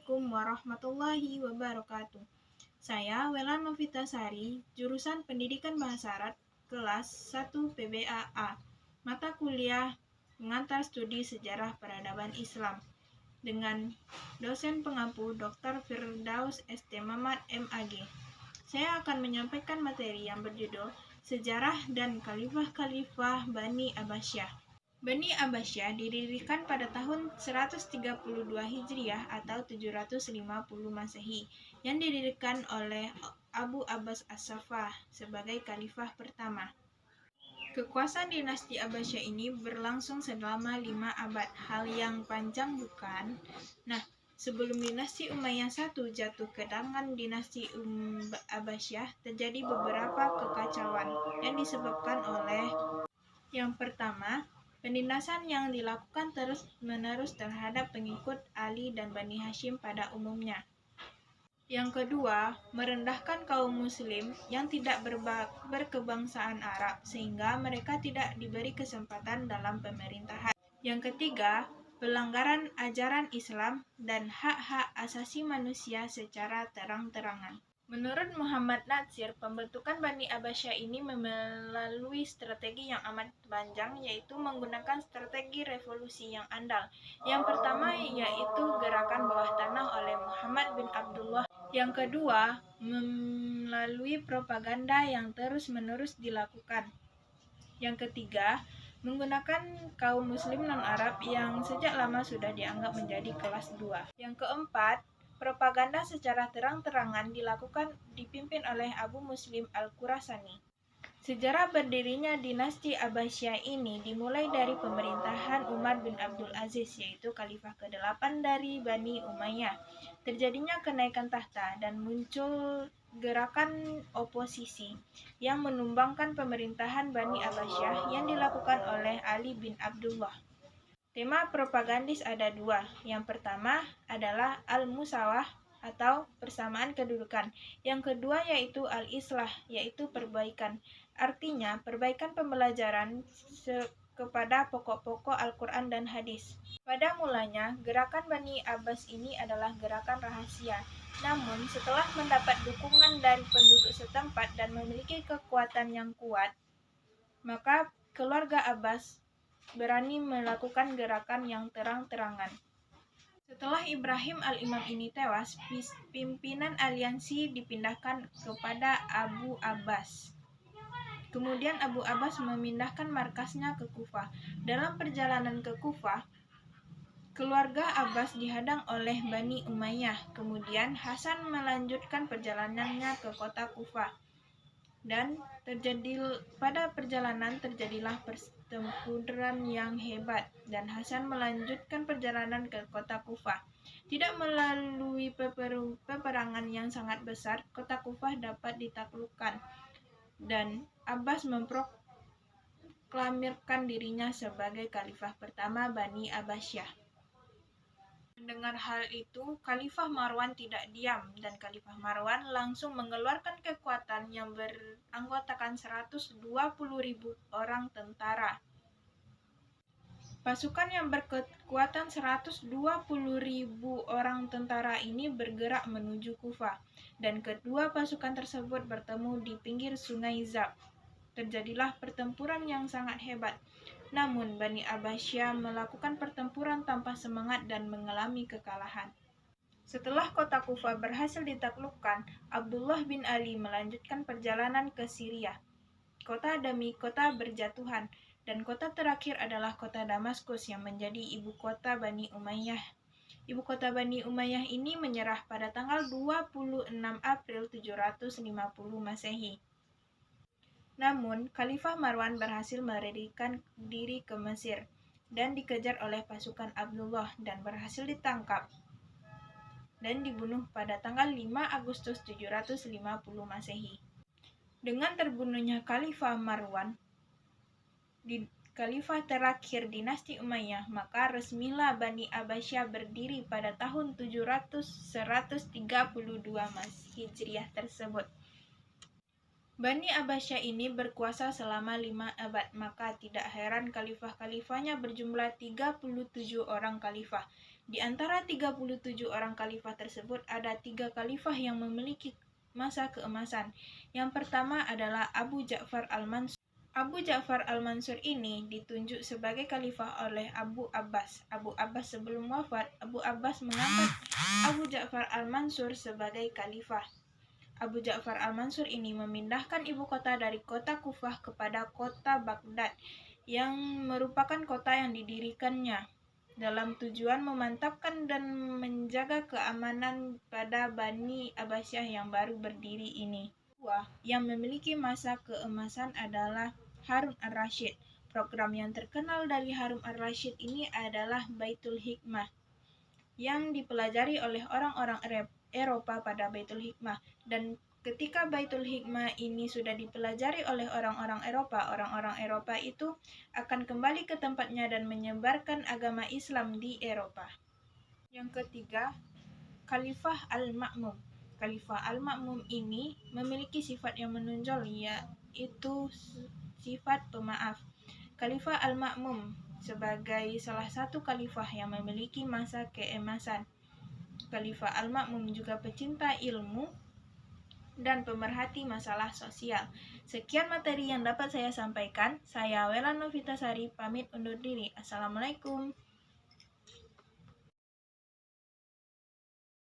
Assalamualaikum warahmatullahi wabarakatuh. Saya Wela Novitasari, jurusan Pendidikan Bahasa Arab, kelas 1 PBAA, mata kuliah pengantar studi Sejarah Peradaban Islam, dengan dosen pengampu Dr. Firdaus ST Mamat MAG. Saya akan menyampaikan materi yang berjudul Sejarah dan Khalifah-Khalifah Bani Abbasiyah. Bani Abbasiyah didirikan pada tahun 132 Hijriah atau 750 Masehi, yang didirikan oleh Abu Abbas As-Saffah sebagai khalifah pertama. Kekuasaan dinasti Abbasiyah ini berlangsung selama 5 abad. Hal yang panjang bukan? Nah, sebelum dinasti Umayyah I jatuh ke tangan dinasti Abbasiyah, terjadi beberapa kekacauan yang disebabkan oleh: yang pertama, penindasan yang dilakukan terus-menerus terhadap pengikut Ali dan Bani Hashim pada umumnya. Yang kedua, merendahkan kaum muslim yang tidak berkebangsaan Arab sehingga mereka tidak diberi kesempatan dalam pemerintahan. Yang ketiga, pelanggaran ajaran Islam dan hak-hak asasi manusia secara terang-terangan. Menurut Muhammad Natsir, pembentukan Bani Abbasiyah ini melalui strategi yang amat panjang, yaitu menggunakan strategi revolusi yang andal. Yang pertama yaitu gerakan bawah tanah oleh Muhammad bin Abdullah. Yang kedua, melalui propaganda yang terus-menerus dilakukan. Yang ketiga, menggunakan kaum muslim non-Arab yang sejak lama sudah dianggap menjadi kelas 2. Yang keempat, propaganda secara terang-terangan dipimpin oleh Abu Muslim Al-Khurasani. Sejarah berdirinya dinasti Abbasiyah ini dimulai dari pemerintahan Umar bin Abdul Aziz, yaitu khalifah ke-8 dari Bani Umayyah. Terjadinya kenaikan tahta dan muncul gerakan oposisi yang menumbangkan pemerintahan Bani Abbasiyah yang dilakukan oleh Ali bin Abdullah. Tema propagandis ada dua. Yang pertama adalah al-musawah atau persamaan kedudukan. Yang kedua yaitu al-islah, yaitu perbaikan. Artinya perbaikan pembelajaran kepada pokok-pokok Al-Quran dan hadis. Pada mulanya, gerakan Bani Abbas ini adalah gerakan rahasia. Namun, setelah mendapat dukungan dari penduduk setempat dan memiliki kekuatan yang kuat, maka keluarga Abbas berani melakukan gerakan yang terang-terangan. Setelah Ibrahim al-Imam ini tewas, pimpinan aliansi dipindahkan kepada Abu Abbas. Kemudian Abu Abbas memindahkan markasnya ke Kufah. Dalam perjalanan ke Kufah, keluarga Abbas dihadang oleh Bani Umayyah. Kemudian Hasan melanjutkan perjalanannya ke kota Kufah. Dan pada perjalanan terjadilah pertempuran yang hebat, dan Hasan melanjutkan perjalanan ke kota Kufah. Tidak melalui peperangan yang sangat besar, kota Kufah dapat ditaklukkan, dan Abbas memproklamirkan dirinya sebagai khalifah pertama Bani Abbasiyah. Mendengar hal itu, Khalifah Marwan tidak diam, dan Khalifah Marwan langsung mengeluarkan kekuatan yang beranggotakan 120.000 orang tentara. Pasukan yang berkekuatan 120.000 orang tentara ini bergerak menuju Kufah, dan kedua pasukan tersebut bertemu di pinggir sungai Zab. Terjadilah pertempuran yang sangat hebat. Namun, Bani Abbasiyah melakukan pertempuran tanpa semangat dan mengalami kekalahan. Setelah kota Kufah berhasil ditaklukkan, Abdullah bin Ali melanjutkan perjalanan ke Syria. Kota demi kota berjatuhan, dan kota terakhir adalah kota Damaskus yang menjadi ibu kota Bani Umayyah. Ibu kota Bani Umayyah ini menyerah pada tanggal 26 April 750 Masehi. Namun, Khalifah Marwan berhasil melarikan diri ke Mesir dan dikejar oleh pasukan Abdullah dan berhasil ditangkap dan dibunuh pada tanggal 5 Agustus 750 Masehi. Dengan terbunuhnya Khalifah Marwan, khalifah terakhir dinasti Umayyah, maka resmilah Bani Abbasiyah berdiri pada tahun 132 Hijriah tersebut. Bani Abbasiyah ini berkuasa selama 5 abad, maka tidak heran khalifah-khalifahnya berjumlah 37 orang khalifah. Di antara 37 orang khalifah tersebut, ada 3 khalifah yang memiliki masa keemasan. Yang pertama adalah Abu Ja'far al-Mansur. Abu Ja'far al-Mansur ini ditunjuk sebagai khalifah oleh Abu Abbas. Abu Abbas sebelum wafat, Abu Abbas mengangkat Abu Ja'far al-Mansur sebagai khalifah. Abu Ja'far al-Mansur ini memindahkan ibu kota dari kota Kufah kepada kota Baghdad, yang merupakan kota yang didirikannya dalam tujuan memantapkan dan menjaga keamanan pada Bani Abbasiyah yang baru berdiri ini. Yang memiliki masa keemasan adalah Harun ar-Rasyid. Program yang terkenal dari Harun ar-Rasyid ini adalah Baitul Hikmah, yang dipelajari oleh orang-orang Eropa pada Baitul Hikmah. Dan ketika Baitul Hikmah ini sudah dipelajari oleh orang-orang Eropa itu akan kembali ke tempatnya dan menyebarkan agama Islam di Eropa. Yang ketiga, Khalifah Al-Ma'mum. Khalifah Al-Ma'mum ini memiliki sifat yang menonjol, yaitu sifat pemaaf. Khalifah Al-Ma'mum sebagai salah satu khalifah yang memiliki masa keemasan. Khalifah Al-Ma'mum juga pecinta ilmu dan pemerhati masalah sosial. Sekian materi yang dapat saya sampaikan. Saya Wela Novitasari pamit undur diri. Assalamualaikum.